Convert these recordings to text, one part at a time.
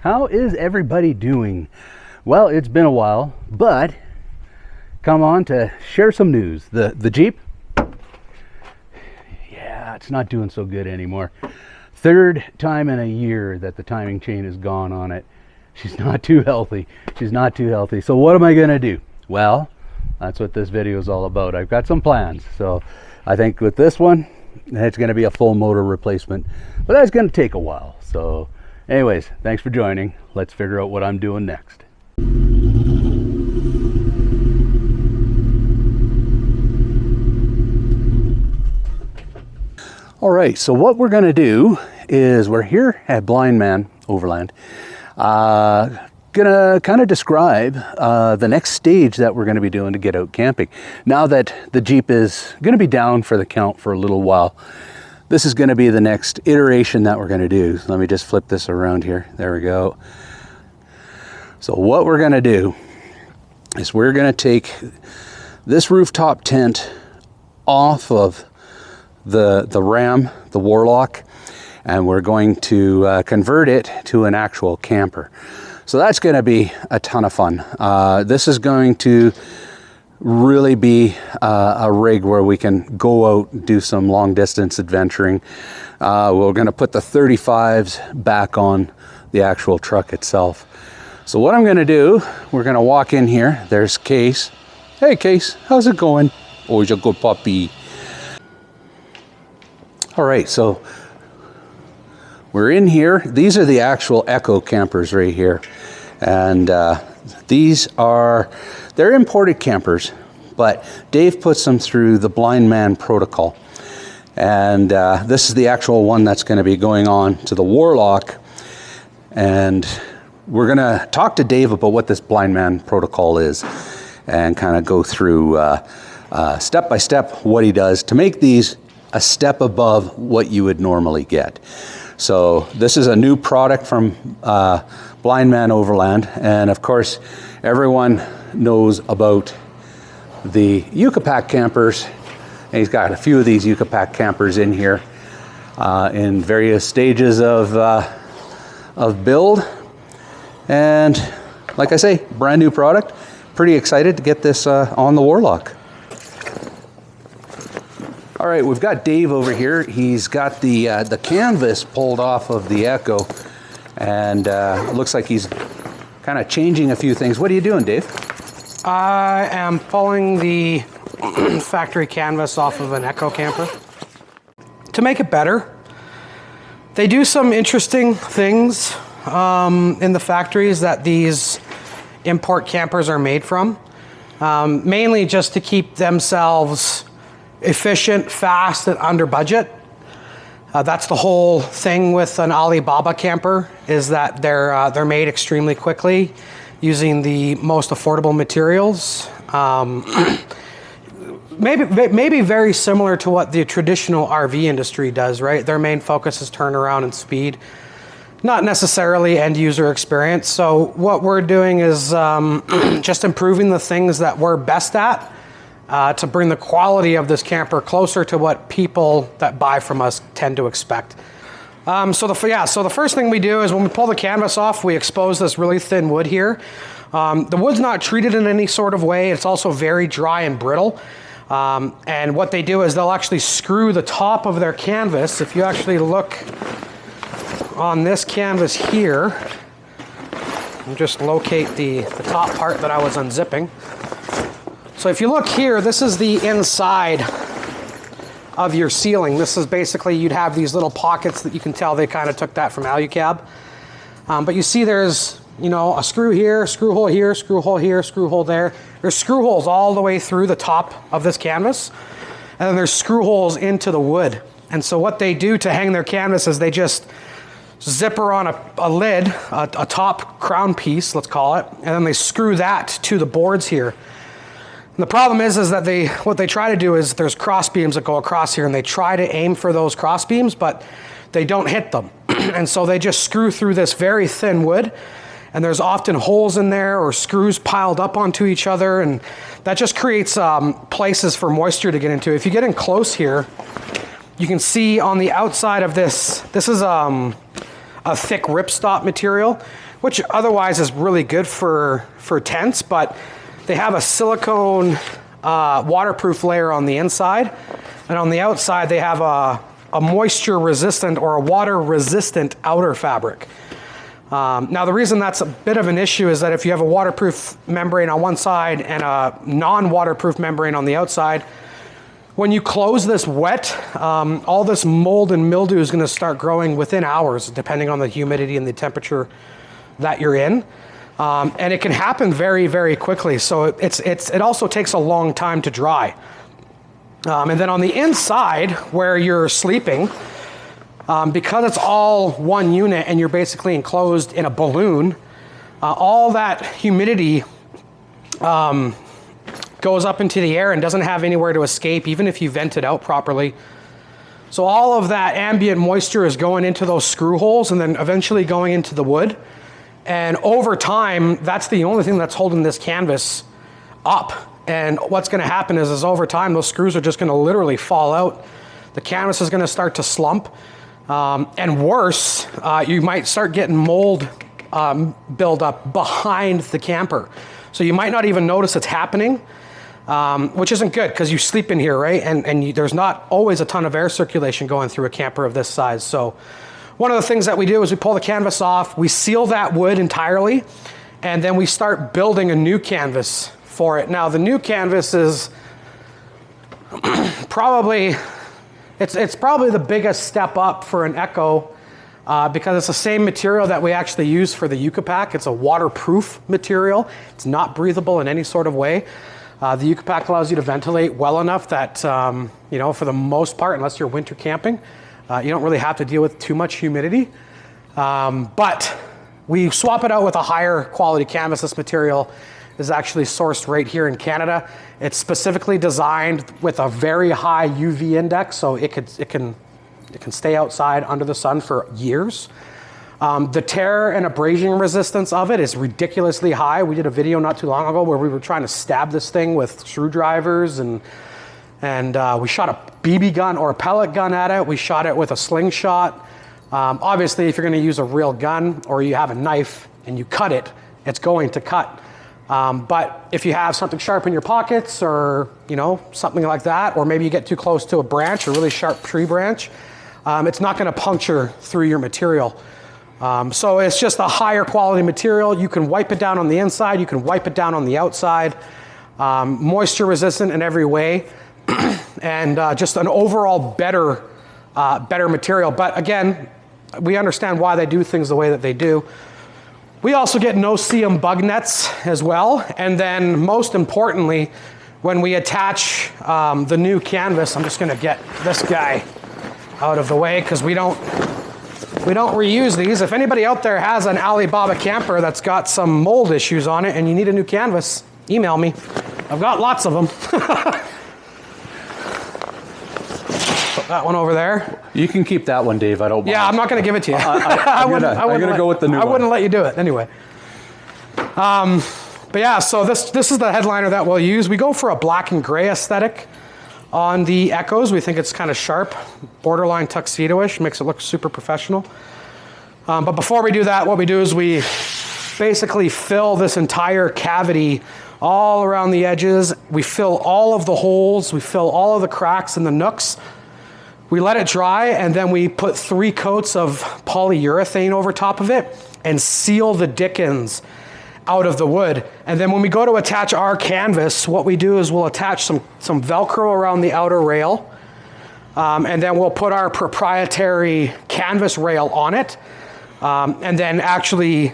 How is everybody doing? Well, it's been a while, but come on to share some news. The Jeep, yeah, it's not doing so good anymore. Third time in a year that the timing chain is gone on it. She's not too healthy. She's not too healthy. So what am I gonna do? Well, that's what this video is all about. I've got some plans. So I think with this one, it's gonna be a full motor replacement, but that's gonna take a while. So anyways, thanks for joining. Let's figure out what I'm doing next. All right, so what we're gonna do is we're here at Blindman Overland. Gonna kind of describe the next stage that we're gonna be doing to get out camping. Now that the Jeep is gonna be down for the count for a little while, this is gonna be the next iteration that we're gonna do. So let me just flip this around here. There we go. So what we're gonna do is we're gonna take this rooftop tent off of the Ram, the Warlock, and we're going to convert it to an actual camper. So that's going to be a ton of fun. This is going to really be a rig where we can go out and do some long distance adventuring. We're going to put the 35s back on the actual truck itself. So what I'm going to do, we're going to walk in here. There's Case. Hey Case, how's it going? Oh, he's a good puppy. All right, so we're in here. These are the actual Echo campers right here. And they're imported campers, but Dave puts them through the Blindman Protocol. And this is the actual one that's gonna be going on to the Warlock. And we're gonna talk to Dave about what this Blindman Protocol is and kind of go through step by step what he does to make these a step above what you would normally get. So this is a new product from Blindman Overland, and of course everyone knows about the Yucapac campers, and he's got a few of these Yucapac campers in here in various stages of build, and like I say, brand new product. Pretty excited to get this on the Warlock. All right, we've got Dave over here. He's got the canvas pulled off of the Echo, and it looks like he's kind of changing a few things. What are you doing, Dave? I am pulling the factory canvas off of an Echo camper to make it better. They do some interesting things in the factories that these import campers are made from, mainly just to keep themselves efficient, fast, and under budget. That's the whole thing with an Alibaba camper, is that they're made extremely quickly using the most affordable materials. Maybe very similar to what the traditional RV industry does, right? Their main focus is turnaround and speed, not necessarily end user experience. So what we're doing is just improving the things that we're best at, to bring the quality of this camper closer to what people that buy from us tend to expect. So the first thing we do is when we pull the canvas off, we expose this really thin wood here. The wood's not treated in any sort of way. It's also very dry and brittle. And what they do is they'll actually screw the top of their canvas. If you actually look on this canvas here, and just locate the top part that I was unzipping. So if you look here, this is the inside of your ceiling. This is basically, you'd have these little pockets that you can tell they kind of took that from Alucab. But you see there's, a screw here, screw hole here, screw hole here, screw hole there. There's screw holes all the way through the top of this canvas. And then there's screw holes into the wood. And so what they do to hang their canvas is they just zipper on a lid, a top crown piece, let's call it, and then they screw that to the boards here. And the problem is that what they try to do is there's cross beams that go across here, and they try to aim for those cross beams, but they don't hit them. And so they just screw through this very thin wood, and there's often holes in there or screws piled up onto each other, and that just creates places for moisture to get into. If you get in close here, you can see on the outside of this is a a thick ripstop material, which otherwise is really good for tents, but they have a silicone waterproof layer on the inside, and on the outside they have a moisture resistant or a water resistant outer fabric. Now the reason that's a bit of an issue is that if you have a waterproof membrane on one side and a non-waterproof membrane on the outside, when you close this wet, all this mold and mildew is going to start growing within hours, depending on the humidity and the temperature that you're in. And it can happen very, very quickly. So it also takes a long time to dry. And then on the inside where you're sleeping, because it's all one unit and you're basically enclosed in a balloon, all that humidity goes up into the air and doesn't have anywhere to escape, even if you vent it out properly. So all of that ambient moisture is going into those screw holes and then eventually going into the wood. And over time, that's the only thing that's holding this canvas up. And what's going to happen is over time, those screws are just going to literally fall out. The canvas is going to start to slump. And worse, you might start getting mold build up behind the camper. So you might not even notice it's happening, which isn't good because you sleep in here, right? And there's not always a ton of air circulation going through a camper of this size. So one of the things that we do is we pull the canvas off, we seal that wood entirely, and then we start building a new canvas for it. Now the new canvas is probably, it's probably the biggest step up for an Echo because it's the same material that we actually use for the Yucca Pack. It's a waterproof material. It's not breathable in any sort of way. The Yucca Pack allows you to ventilate well enough that, you know, for the most part, unless you're winter camping, you don't really have to deal with too much humidity. But we swap it out with a higher quality canvas. This material is actually sourced right here in Canada. It's specifically designed with a very high UV index, so it can stay outside under the sun for years. The tear and abrasion resistance of it is ridiculously high. We did a video not too long ago where we were trying to stab this thing with screwdrivers and we shot a BB gun or a pellet gun at it. We shot it with a slingshot. Obviously, if you're going to use a real gun or you have a knife and you cut it, it's going to cut. But if you have something sharp in your pockets or, you know, something like that, or maybe you get too close to a branch, a really sharp tree branch, it's not going to puncture through your material. So it's just a higher quality material. You can wipe it down on the inside. You can wipe it down on the outside. Moisture resistant in every way. And just an overall better material. But again, we understand why they do things the way that they do. We also get no-see-um bug nets as well. And then most importantly, when we attach the new canvas, I'm just gonna get this guy out of the way because we don't reuse these. If anybody out there has an Alibaba camper that's got some mold issues on it and you need a new canvas, email me. I've got lots of them. Put that one over there. You can keep that one, Dave. I don't mind. Yeah, I'm not going to give it to you. I'm going to go with the new one. I wouldn't let you do it anyway. But yeah, so this is the headliner that we'll use. We go for a black and gray aesthetic on the Echoes. We think it's kind of sharp, borderline tuxedo-ish, makes it look super professional. But before we do that, what we do is we basically fill this entire cavity all around the edges. We fill all of the holes. We fill all of the cracks and the nooks. We let it dry, and then we put 3 coats of polyurethane over top of it and seal the dickens out of the wood. And then when we go to attach our canvas, what we do is we'll attach some Velcro around the outer rail, and then we'll put our proprietary canvas rail on it, and then actually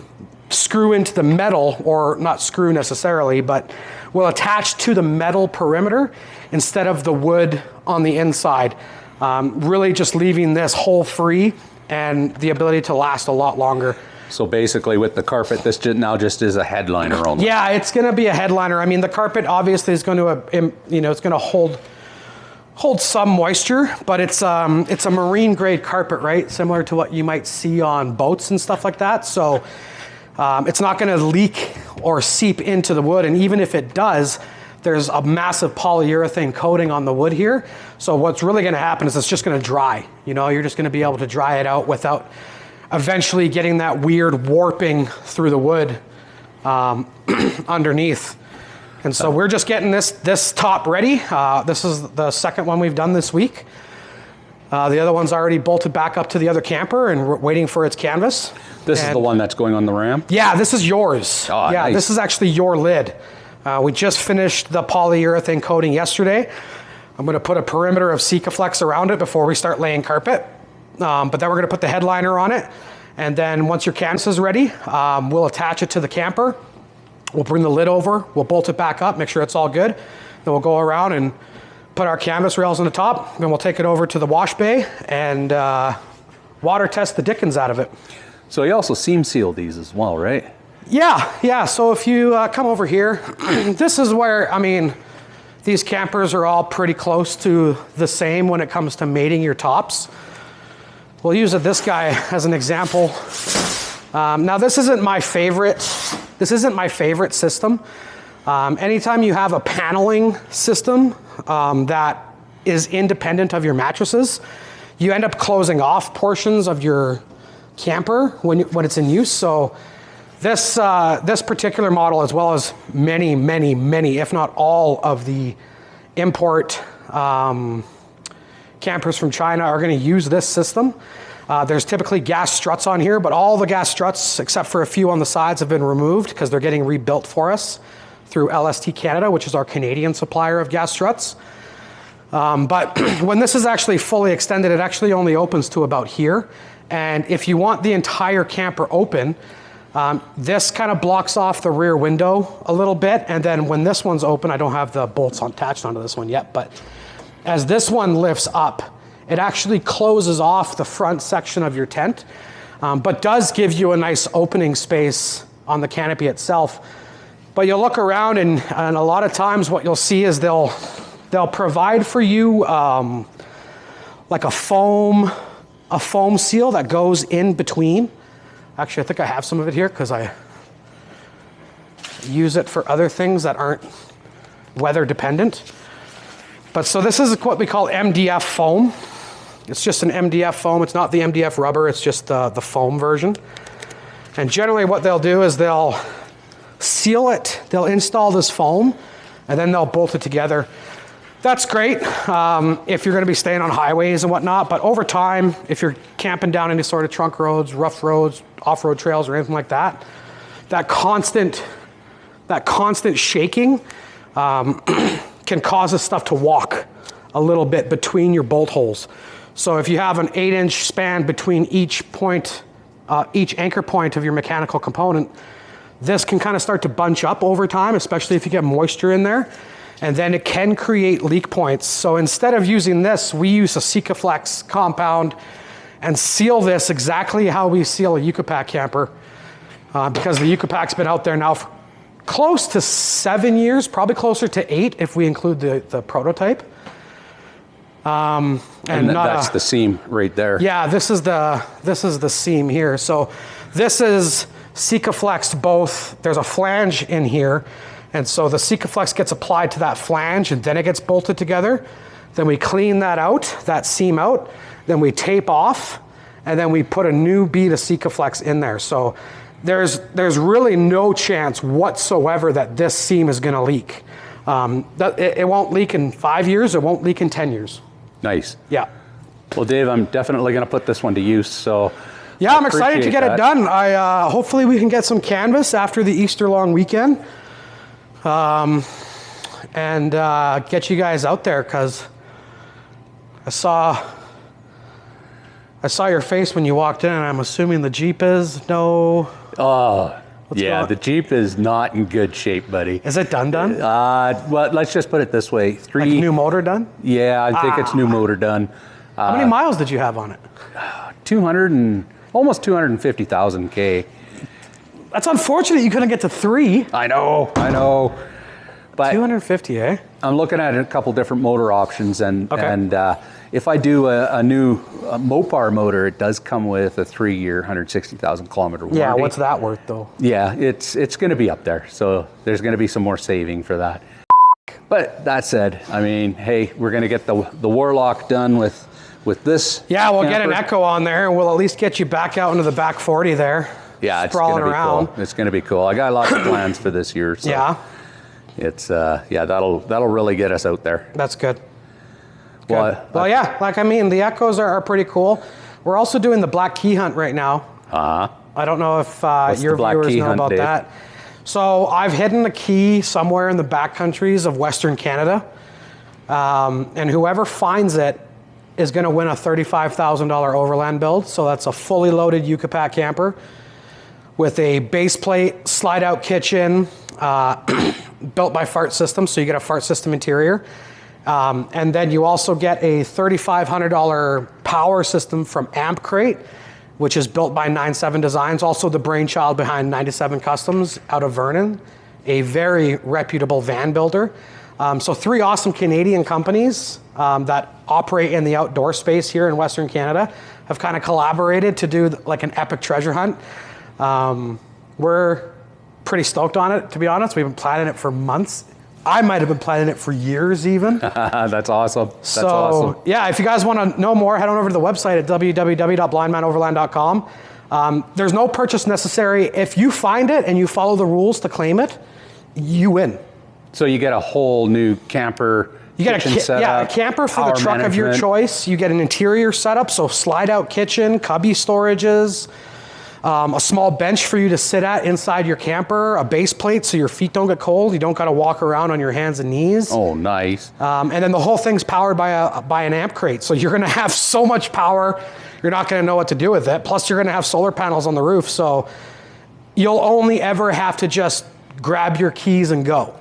screw into the metal, or not screw necessarily, but we'll attach to the metal perimeter instead of the wood on the inside. Really just leaving this hole free and the ability to last a lot longer. So basically with the carpet, this now just is a headliner only. Yeah, it's going to be a headliner. I mean, the carpet obviously is going to, you know, it's going to hold some moisture, but it's a marine grade carpet, right? Similar to what you might see on boats and stuff like that. So it's not going to leak or seep into the wood. And even if it does, there's a massive polyurethane coating on the wood here. So what's really going to happen is it's just going to dry. You know, you're just going to be able to dry it out without eventually getting that weird warping through the wood underneath. And so we're just getting this top ready. This is the second one we've done this week. The other one's already bolted back up to the other camper and we're waiting for its canvas. This is the one that's going on the Ram? Yeah, this is yours. Oh, yeah, nice. This is actually your lid. We just finished the polyurethane coating yesterday. I'm going to put a perimeter of Sikaflex around it before we start laying carpet. But then we're going to put the headliner on it. And then once your canvas is ready, we'll attach it to the camper. We'll bring the lid over, we'll bolt it back up, make sure it's all good. Then we'll go around and put our canvas rails on the top. Then we'll take it over to the wash bay and water test the dickens out of it. So you also seam seal these as well, right? Yeah. So if you come over here, this is where, I mean, these campers are all pretty close to the same when it comes to mating your tops. We'll use this guy as an example. Now this isn't my favorite. This isn't my favorite system. Anytime you have a paneling system that is independent of your mattresses, you end up closing off portions of your camper when it's in use. So this particular model, as well as many, if not all of the import campers from China are going to use this system. There's typically gas struts on here, but all the gas struts, except for a few on the sides, have been removed because they're getting rebuilt for us through LST Canada, which is our Canadian supplier of gas struts. But when this is actually fully extended, it actually only opens to about here. And if you want the entire camper open, this kind of blocks off the rear window a little bit. And then when this one's open, I don't have the bolts attached onto this one yet, but as this one lifts up, it actually closes off the front section of your tent, but does give you a nice opening space on the canopy itself. But you'll look around and a lot of times what you'll see is they'll provide for you like a foam seal that goes in between. Actually, I think I have some of it here because I use it for other things that aren't weather dependent. But so this is what we call MDF foam. It's just an MDF foam. It's not the MDF rubber, it's just the foam version. And generally what they'll do is they'll seal it, they'll install this foam, and then they'll bolt it together. That's great if you're gonna be staying on highways and whatnot, but over time, if you're camping down any sort of trunk roads, rough roads, off-road trails or anything like that, that constant shaking can cause this stuff to walk a little bit between your bolt holes. So if you have an 8-inch span between each anchor point of your mechanical component, this can kind of start to bunch up over time, especially if you get moisture in there. And then it can create leak points. So instead of using this, we use a Sikaflex compound and seal this exactly how we seal a Yucapac camper, because the Yucapac's been out there now for close to 7 years, probably closer to 8 if we include the prototype. And that's the seam right there. Yeah, this is the seam here. So this is Sikaflex both. There's a flange in here, and so the Sikaflex gets applied to that flange, and then it gets bolted together. Then we clean that out, that seam out. Then we tape off, and then we put a new bead of Sikaflex in there. So there's really no chance whatsoever that this seam is going to leak. It won't leak in 5 years. It won't leak in 10 years. Nice. Yeah. Well, Dave, I'm definitely going to put this one to use. So yeah, I'm excited to get it done. Hopefully we can get some canvas after the Easter long weekend, and get you guys out there, because I saw your face when you walked in, and I'm assuming the Jeep is no. Oh, yeah, the Jeep is not in good shape, buddy. Is it done? Well, let's just put it this way. Like new motor done? Yeah, I think it's new motor done. How many miles did you have on it? 200 and almost 250,000 K. That's unfortunate you couldn't get to 3. I know. But 250, eh? I'm looking at a couple different motor options, and if I do a new Mopar motor, it does come with a 3-year, 160,000 kilometer warranty. Yeah, what's that worth though? Yeah, it's going to be up there, so there's going to be some more saving for that. But that said, I mean, hey, we're going to get the Warlock done with with this. Yeah, we'll get an camper. Echo on there, and we'll at least get you back out into the back 40 there. Yeah, it's sprawling gonna be around. cool. It's gonna be cool. I got lots of plans for this year. So Yeah, it's yeah, that'll really get us out there. that's good. Well, Well, yeah, like I mean, the Echoes are pretty cool. We're also doing the black key hunt right now. I don't know if your the black viewers key know hunt, about Dave? that. So I've hidden a key somewhere in the backcountries of Western Canada, and whoever finds it is going to win a $35,000 overland build. So that's a fully loaded Yucatan camper with a base plate, slide-out kitchen, built by Fart System, so you get a Fart System interior. And then you also get a $3,500 power system from Amp Crate, which is built by 97 Designs, also the brainchild behind 97 Customs out of Vernon, a very reputable van builder. So 3 awesome Canadian companies that operate in the outdoor space here in Western Canada have kind of collaborated to do like an epic treasure hunt. We're pretty stoked on it, to be honest. We've been planning it for months. I might have been planning it for years even. That's awesome. That's So awesome. yeah, if you guys want to know more, head on over to the website at www.blindmanoverland.com. There's no purchase necessary. If you find it and you follow the rules to claim it, you win. So you get a whole new camper. You get kitchen setup, a camper for the power truck of your management. choice. You get an interior setup, so slide out kitchen, cubby storages, a small bench for you to sit at inside your camper, a base plate so your feet don't get cold. You don't got to walk around on your hands and knees. Oh, nice. And then the whole thing's powered by an amp crate. So you're going to have so much power, you're not going to know what to do with it. Plus, you're going to have solar panels on the roof. So you'll only ever have to just grab your keys and go.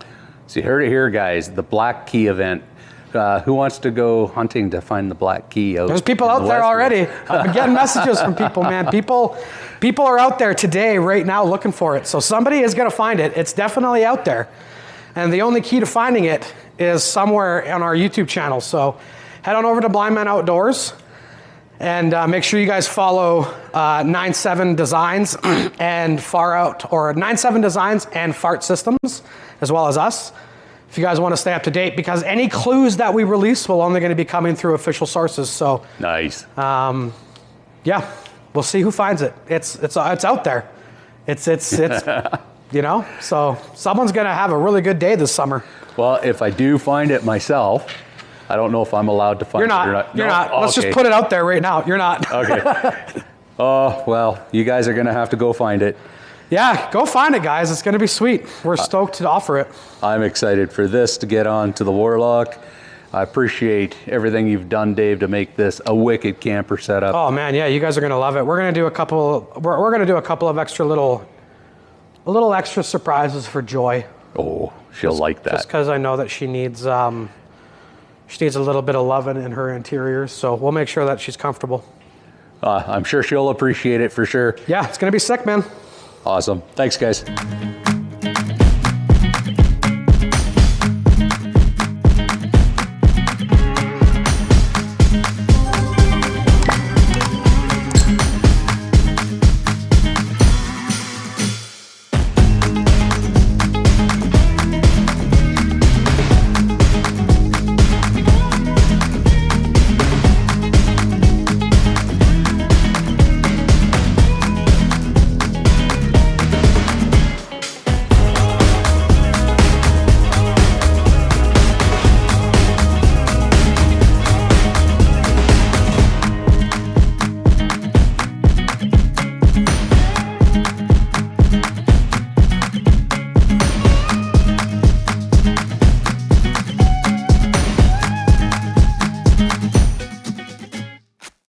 So you heard it here, guys. The Black Key event. Who wants to go hunting to find the Black Key out? There's people in out the there West? already. I've been getting messages from people, man. People are out there today, right now, looking for it. So somebody is going to find it. It's definitely out there. And the only key to finding it is somewhere on our YouTube channel. So head on over to Blindman Outdoors and make sure you guys follow 97 Designs and Far Out, or 97 Designs and Fart Systems, as well as us, if you guys want to stay up to date, because any clues that we release will only going to be coming through official sources. So Nice. yeah, we'll see who finds it. It's out there. It's you know, so someone's going to have a really good day this summer. Well, if I do find it myself, I don't know if I'm allowed to find You're it not. or not. You're No? not. Let's Okay. just put it out there right now. You're not. Okay. Oh, well, you guys are going to have to go find it. Yeah, go find it, guys. It's going to be sweet. We're stoked to offer it. I'm excited for this to get on to the Warlock. I appreciate everything you've done, Dave, to make this a wicked camper setup. Oh man, yeah, you guys are going to love it. We're going to do a couple. We're going to do a couple of extra little extra surprises for Joy. Oh, she'll like that. Just because I know that she needs a little bit of loving in her interior. So we'll make sure that she's comfortable. I'm sure she'll appreciate it for sure. Yeah, it's going to be sick, man. Awesome. Thanks, guys.